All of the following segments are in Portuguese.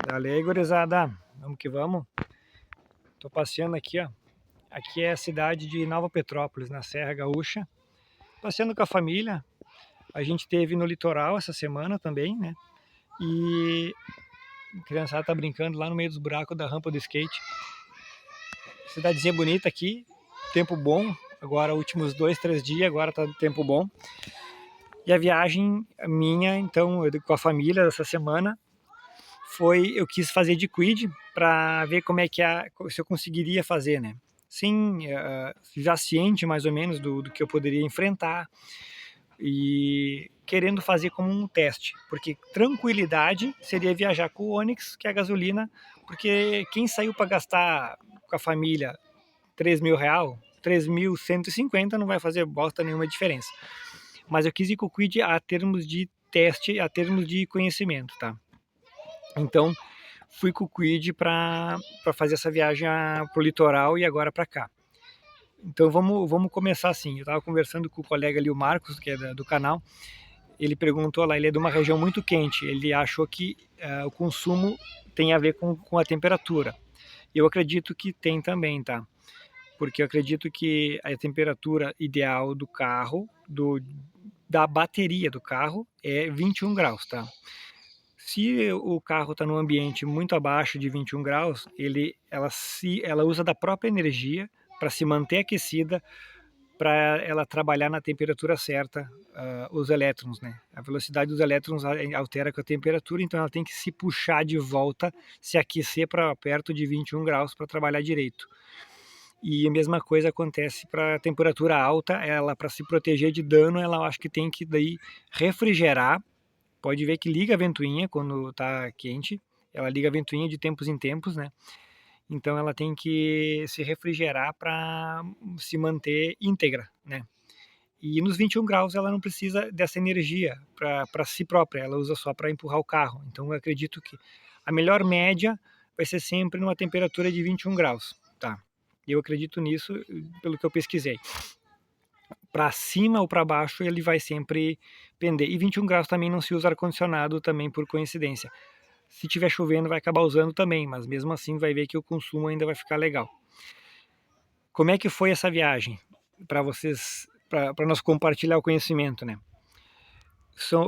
Dale aí, gurizada. Vamos que vamos. Tô passeando aqui, ó. Aqui é a cidade de Nova Petrópolis, na Serra Gaúcha. Passeando com a família. A gente esteve no litoral essa semana também, né? E a criançada tá brincando lá no meio dos buracos da rampa do skate. Cidadezinha bonita aqui, tempo bom. Agora, últimos 2, 3 dias, agora tá tempo bom. E a viagem minha, então, com a família essa semana, eu quis fazer de quid para ver como é que se eu conseguiria fazer, né? Sim, já ciente mais ou menos do que eu poderia enfrentar e querendo fazer como um teste, porque tranquilidade seria viajar com o Onix, que é a gasolina, porque quem saiu para gastar com a família R$ 3.000, 3.150 não vai fazer bosta nenhuma diferença. Mas eu quis ir com o Quid a termos de teste, a termos de conhecimento, tá? Então, fui com o Quid para fazer essa viagem pro litoral e agora para cá. Então vamos começar assim. Eu estava conversando com o colega ali, o Marcos, que é do canal. Ele perguntou lá, ele é de uma região muito quente. Ele achou que o consumo tem a ver com a temperatura. Eu acredito que tem também, tá? Porque eu acredito que a temperatura ideal do carro, da bateria do carro, é 21 graus, tá? Se o carro está num ambiente muito abaixo de 21 graus, ela usa da própria energia para se manter aquecida, para ela trabalhar na temperatura certa, os elétrons, né? A velocidade dos elétrons altera com a temperatura, então ela tem que se puxar de volta, se aquecer para perto de 21 graus para trabalhar direito. E a mesma coisa acontece para a temperatura alta, ela para se proteger de dano, ela acho que tem que daí refrigerar. Pode ver que liga a ventoinha quando está quente, ela liga a ventoinha de tempos em tempos, né? Então ela tem que se refrigerar para se manter íntegra, né? E nos 21 graus ela não precisa dessa energia para si própria, ela usa só para empurrar o carro. Então eu acredito que a melhor média vai ser sempre numa temperatura de 21 graus, tá? Eu acredito nisso pelo que eu pesquisei. Para cima ou para baixo ele vai sempre pender. E 21 graus também não se usa ar-condicionado também por coincidência. Se tiver chovendo vai acabar usando também, mas mesmo assim vai ver que o consumo ainda vai ficar legal. Como é que foi essa viagem? Para vocês, para nós compartilhar o conhecimento, né?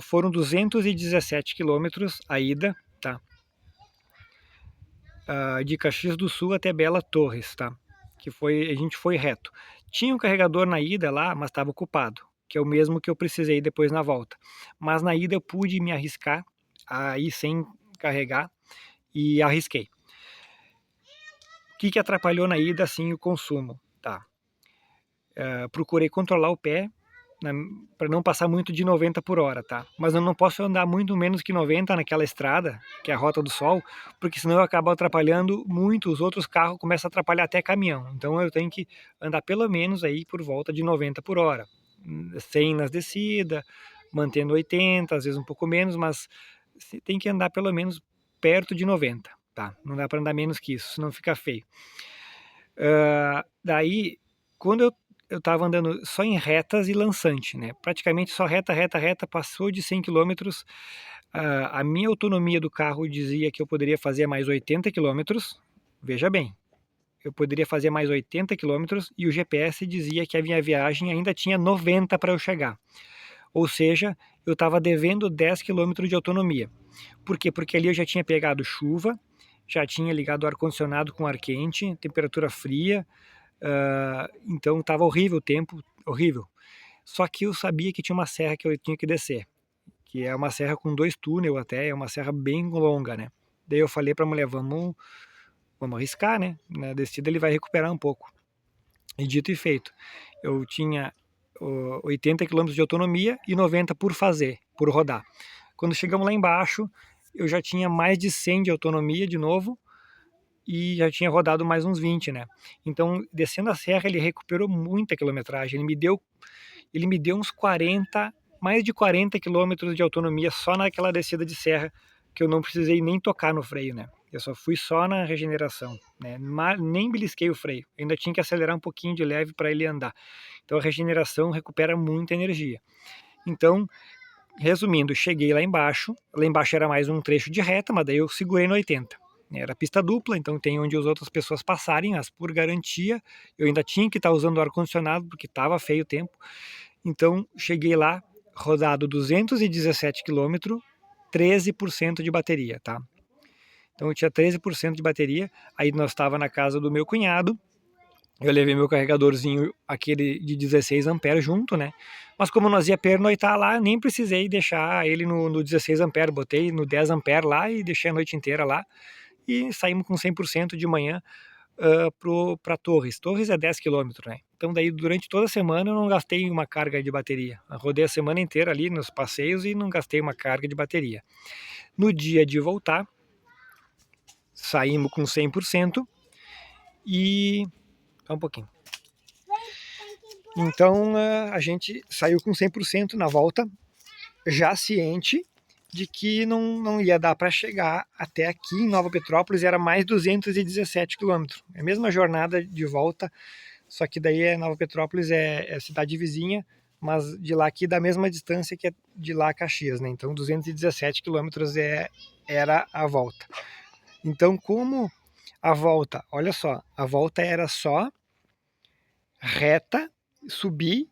Foram 217 quilômetros a ida, tá? De Caxias do Sul até Bela Torres, tá? A gente foi reto. Tinha um carregador na ida lá, mas estava ocupado, que é o mesmo que eu precisei depois na volta. Mas na ida eu pude me arriscar a ir sem carregar e arrisquei. O que atrapalhou na ida, assim, o consumo, tá? Procurei controlar o pé para não passar muito de 90 por hora, tá? Mas eu não posso andar muito menos que 90 naquela estrada, que é a Rota do Sol, porque senão eu acabo atrapalhando muito, os outros carros começam a atrapalhar até caminhão. Então eu tenho que andar pelo menos aí por volta de 90 por hora. 100 nas descidas, mantendo 80, às vezes um pouco menos, mas tem que andar pelo menos perto de 90, tá? Não dá para andar menos que isso, senão fica feio. Daí, quando eu estava andando só em retas e lançante, né? Praticamente só reta, reta, reta, passou de 100 quilômetros. A minha autonomia do carro dizia que eu poderia fazer mais 80 quilômetros. Veja bem, eu poderia fazer mais 80 quilômetros e o GPS dizia que a minha viagem ainda tinha 90 para eu chegar. Ou seja, eu estava devendo 10 quilômetros de autonomia. Por quê? Porque ali eu já tinha pegado chuva, já tinha ligado o ar-condicionado com ar quente, temperatura fria, então estava horrível o tempo, horrível. Só que eu sabia que tinha uma serra que eu tinha que descer, que é uma serra com 2 túneis até, é uma serra bem longa, né? Daí eu falei para a mulher, vamos arriscar, né? Na descida ele vai recuperar um pouco. E dito e feito, eu tinha 80 quilômetros de autonomia e 90 por fazer, por rodar. Quando chegamos lá embaixo, eu já tinha mais de 100 de autonomia de novo, e já tinha rodado mais uns 20, né? Então, descendo a serra, ele recuperou muita quilometragem. Ele me deu uns 40, mais de 40 quilômetros de autonomia só naquela descida de serra, que eu não precisei nem tocar no freio, né? Eu só fui só na regeneração, né? Nem belisquei o freio. Eu ainda tinha que acelerar um pouquinho de leve para ele andar. Então, a regeneração recupera muita energia. Então, resumindo, cheguei lá embaixo era mais um trecho de reta, mas daí eu segurei no 80. Era pista dupla, então tem onde as outras pessoas passarem, mas por garantia, eu ainda tinha que estar usando o ar-condicionado, porque estava feio o tempo. Então, cheguei lá, rodado 217 km, 13% de bateria, tá? Então eu tinha 13% de bateria, aí nós estava na casa do meu cunhado, eu levei meu carregadorzinho, aquele de 16 amperes junto, né? Mas como nós ia pernoitar lá, nem precisei deixar ele no 16 amperes, botei no 10 amperes lá e deixei a noite inteira lá. E saímos com 100% de manhã para Torres. Torres é 10 quilômetros, né? Então daí durante toda a semana eu não gastei uma carga de bateria. Eu rodei a semana inteira ali nos passeios e não gastei uma carga de bateria. No dia de voltar, saímos com 100% e... Só um pouquinho. Então a gente saiu com 100% na volta, já ciente de que não ia dar para chegar até aqui em Nova Petrópolis, era mais 217 quilômetros. É a mesma jornada de volta, só que daí Nova Petrópolis é cidade vizinha, mas de lá aqui da mesma distância que é de lá a Caxias, né? Então 217 quilômetros era a volta. Então como a volta, olha só, a volta era só reta, subir,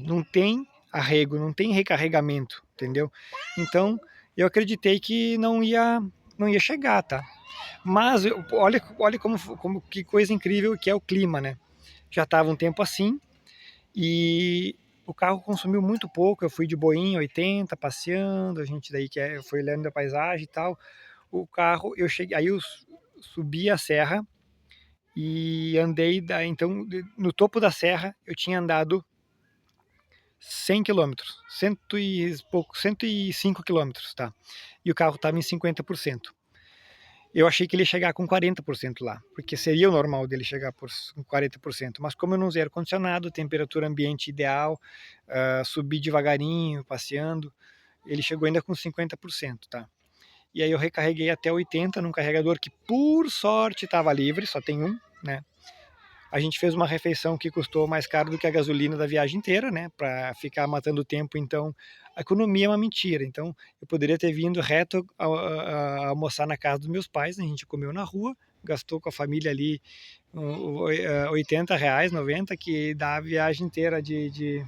não tem arrego, não tem recarregamento, entendeu? Então eu acreditei que não ia chegar, tá? Mas olha como que coisa incrível que é o clima, né? Já estava um tempo assim e o carro consumiu muito pouco. Eu fui de boinha 80 passeando, a gente daí foi olhando a paisagem e tal. O carro, eu cheguei, aí eu subi a serra e andei, então no topo da serra eu tinha andado 100 quilômetros, 105 quilômetros, tá? E o carro estava em 50%. Eu achei que ele ia chegar com 40% lá, porque seria o normal dele chegar por 40%, mas como eu não usei ar-condicionado, temperatura ambiente ideal, subi devagarinho, passeando, ele chegou ainda com 50%, tá? E aí eu recarreguei até 80 num carregador que por sorte estava livre, só tem um, né? A gente fez uma refeição que custou mais caro do que a gasolina da viagem inteira, né? Para ficar matando tempo, então a economia é uma mentira. Então eu poderia ter vindo reto a almoçar na casa dos meus pais, né? A gente comeu na rua, gastou com a família ali R$ 80, 90, que dá a viagem inteira de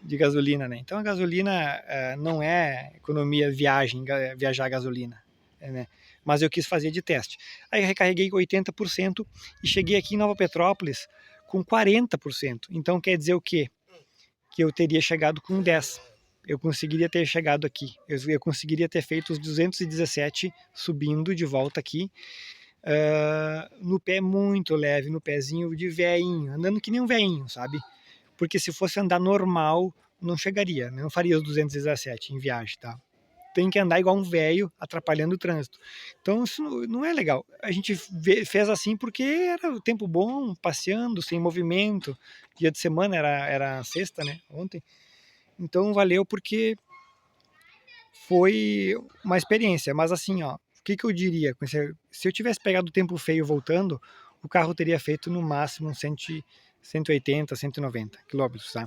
gasolina, né? Então a gasolina não é economia viajar a gasolina, né? Mas eu quis fazer de teste. Aí eu recarreguei 80% e cheguei aqui em Nova Petrópolis com 40%. Então quer dizer o quê? Que eu teria chegado com 10. Eu conseguiria ter chegado aqui. Eu conseguiria ter feito os 217 subindo de volta aqui, no pé muito leve, no pezinho de veinho, andando que nem um veinho, sabe? Porque se fosse andar normal, não chegaria, não faria os 217 em viagem, tá? Tem que andar igual um velho, atrapalhando o trânsito. Então isso não é legal. A gente fez assim porque era o tempo bom, passeando, sem movimento. Dia de semana era sexta, né? Ontem. Então valeu porque foi uma experiência. Mas assim, ó, o que eu diria? Se eu tivesse pegado o tempo feio voltando, o carro teria feito no máximo 180, 190 quilômetros, tá?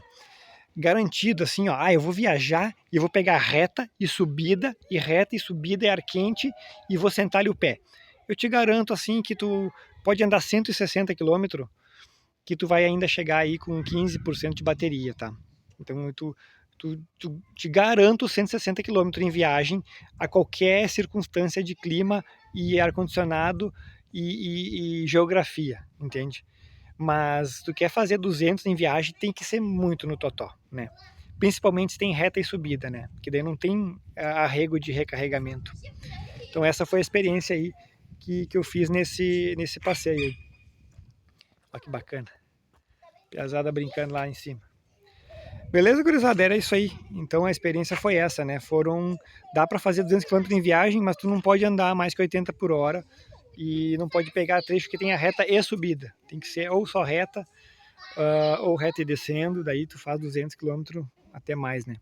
Garantido assim, ó, eu vou viajar e vou pegar reta e subida e ar quente e vou sentar ali o pé. Eu te garanto assim que tu pode andar 160 km que tu vai ainda chegar aí com 15% de bateria, tá? Então te garanto 160 km em viagem a qualquer circunstância de clima e ar-condicionado e geografia, entende? Mas tu quer fazer 200 em viagem, tem que ser muito no totó, né? Principalmente se tem reta e subida, né? Que daí não tem arrego de recarregamento. Então essa foi a experiência aí que eu fiz nesse passeio aí. Olha que bacana. Piazada brincando lá em cima. Beleza, gurizada? Era isso aí. Então a experiência foi essa, né? Dá para fazer 200 km em viagem, mas tu não pode andar mais que 80 por hora e não pode pegar trecho que tenha reta e subida. Tem que ser ou só reta, ou reta e descendo, daí tu faz 200 km até mais, né?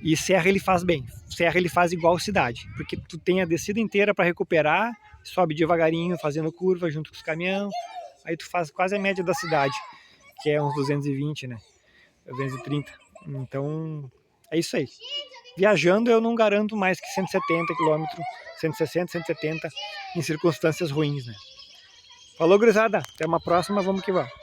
E serra ele faz bem, serra ele faz igual cidade, porque tu tem a descida inteira para recuperar, sobe devagarinho fazendo curva junto com os caminhões, aí tu faz quase a média da cidade, que é uns 220, né? 230. Então É isso aí. Viajando eu não garanto mais que 170 km, 160, 170 em circunstâncias ruins, né? Falou, gurizada. Até uma próxima, vamos que vamos.